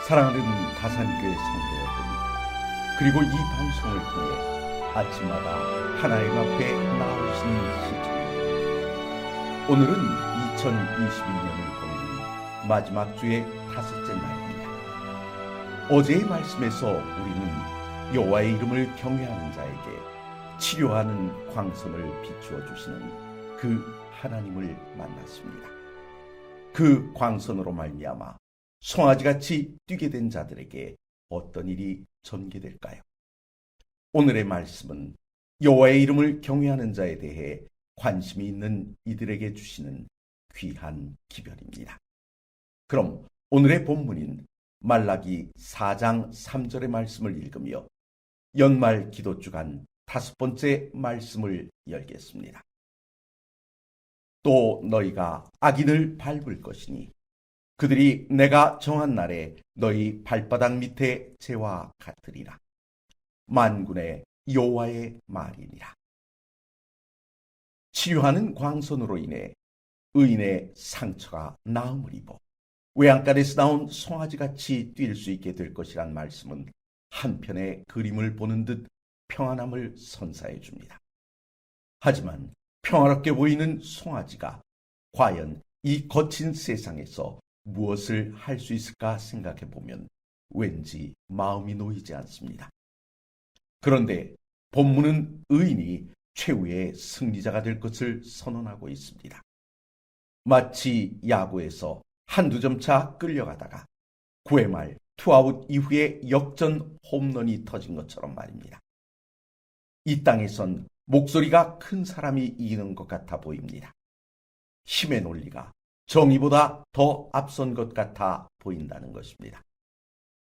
사랑하는 다산교회 성도 여러분, 그리고 이 방송을 통해 아침마다 하나님 앞에 나오시는 시청, 오늘은 2022년을 보내는 마지막 주의 다섯째 날입니다. 어제의 말씀에서 우리는 여호와의 이름을 경외하는 자에게 치료하는 광선을 비추어 주시는 그 하나님을 만났습니다. 그 광선으로 말미암아 송아지같이 뛰게 된 자들에게 어떤 일이 전개될까요? 오늘의 말씀은 여호와의 이름을 경외하는 자에 대해 관심이 있는 이들에게 주시는 귀한 기별입니다. 그럼 오늘의 본문인 말라기 4장 3절의 말씀을 읽으며 연말 기도 주간 5번째 말씀을 열겠습니다. 또 너희가 악인을 밟을 것이니 그들이 내가 정한 날에 너희 발바닥 밑에 재와 같으리라. 만군의 여호와의 말이니라. 치료하는 광선으로 인해 의인의 상처가 나음을 입어 외양간에서 나온 송아지같이 뛸 수 있게 될 것이란 말씀은 한편의 그림을 보는 듯 평안함을 선사해 줍니다. 하지만 평화롭게 보이는 송아지가 과연 이 거친 세상에서 무엇을 할 수 있을까 생각해 보면 왠지 마음이 놓이지 않습니다. 그런데 본문은 의인이 최후의 승리자가 될 것을 선언하고 있습니다. 마치 야구에서 한두 점 차 끌려가다가 9회 말 투아웃 이후에 역전 홈런이 터진 것처럼 말입니다. 이 땅에선 목소리가 큰 사람이 이기는 것 같아 보입니다. 힘의 논리가 정의보다 더 앞선 것 같아 보인다는 것입니다.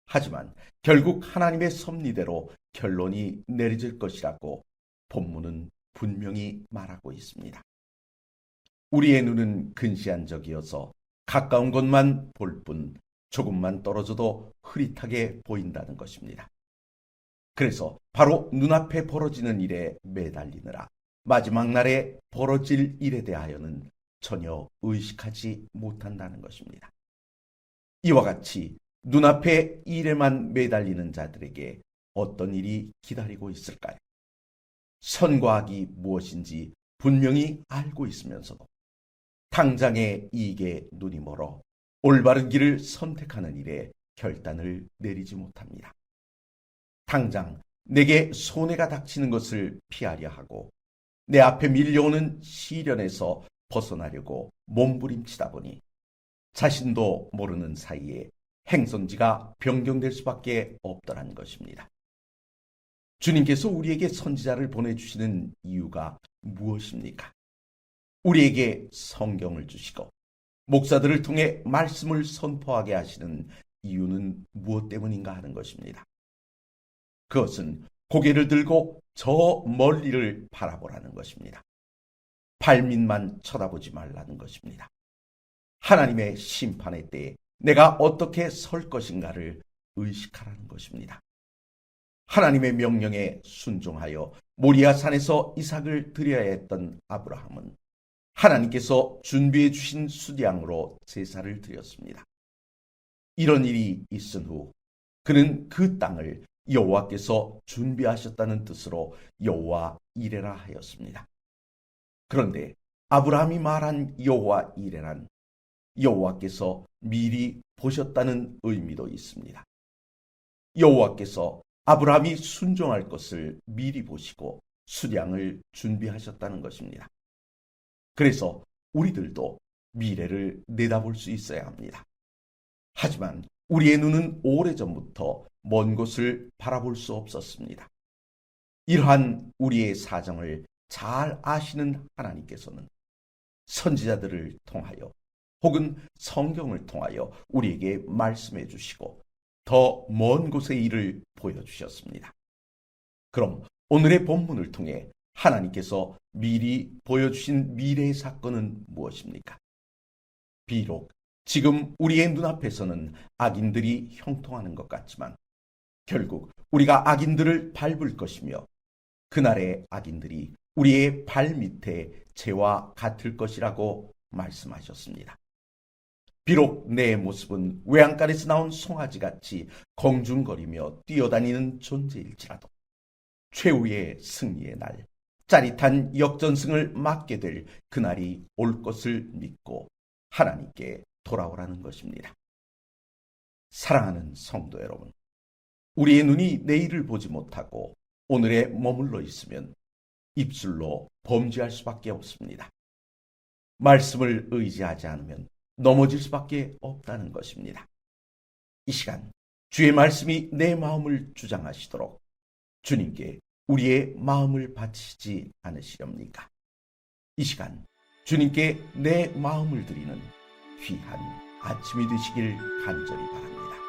하지만 결국 하나님의 섭리대로 결론이 내려질 것이라고 본문은 분명히 말하고 있습니다. 우리의 눈은 근시안적이어서 가까운 것만 볼 뿐 조금만 떨어져도 흐릿하게 보인다는 것입니다. 그래서 바로 눈앞에 벌어지는 일에 매달리느라 마지막 날에 벌어질 일에 대하여는 전혀 의식하지 못한다는 것입니다. 이와 같이 눈앞의 일에만 매달리는 자들에게 어떤 일이 기다리고 있을까요? 선과 악이 무엇인지 분명히 알고 있으면서도 당장의 이익에 눈이 멀어 올바른 길을 선택하는 일에 결단을 내리지 못합니다. 당장 내게 손해가 닥치는 것을 피하려 하고 내 앞에 밀려오는 시련에서 벗어나려고 몸부림치다 보니 자신도 모르는 사이에 행선지가 변경될 수밖에 없더라는 것입니다. 주님께서 우리에게 선지자를 보내주시는 이유가 무엇입니까? 우리에게 성경을 주시고 목사들을 통해 말씀을 선포하게 하시는 이유는 무엇 때문인가 하는 것입니다. 그것은 고개를 들고 저 멀리를 바라보라는 것입니다. 발밑만 쳐다보지 말라는 것입니다. 하나님의 심판의 때에 내가 어떻게 설 것인가를 의식하라는 것입니다. 하나님의 명령에 순종하여 모리아 산에서 이삭을 드려야 했던 아브라함은 하나님께서 준비해 주신 수량으로 제사를 드렸습니다. 이런 일이 있은 후 그는 그 땅을 여호와께서 준비하셨다는 뜻으로 여호와 이레라 하였습니다. 그런데 아브라함이 말한 여호와 이레란 여호와께서 미리 보셨다는 의미도 있습니다. 여호와께서 아브라함이 순종할 것을 미리 보시고 수량을 준비하셨다는 것입니다. 그래서 우리들도 미래를 내다볼 수 있어야 합니다. 하지만 우리의 눈은 오래전부터 먼 곳을 바라볼 수 없었습니다. 이러한 우리의 사정을 잘 아시는 하나님께서는 선지자들을 통하여 혹은 성경을 통하여 우리에게 말씀해 주시고 더 먼 곳의 일을 보여주셨습니다. 그럼 오늘의 본문을 통해 하나님께서 미리 보여주신 미래의 사건은 무엇입니까? 비록 지금 우리의 눈앞에서는 악인들이 형통하는 것 같지만 결국 우리가 악인들을 밟을 것이며 그날의 악인들이 우리의 발 밑에 재와 같을 것이라고 말씀하셨습니다. 비록 내 모습은 외양간에서 나온 송아지같이 공중거리며 뛰어다니는 존재일지라도 최후의 승리의 날, 짜릿한 역전승을 맞게 될 그날이 올 것을 믿고 하나님께 돌아오라는 것입니다. 사랑하는 성도 여러분, 우리의 눈이 내일을 보지 못하고 오늘에 머물러 있으면 입술로 범죄할 수밖에 없습니다. 말씀을 의지하지 않으면 넘어질 수밖에 없다는 것입니다. 이 시간 주의 말씀이 내 마음을 주장하시도록 주님께 우리의 마음을 바치지 않으시렵니까? 이 시간 주님께 내 마음을 드리는 귀한 아침이 되시길 간절히 바랍니다.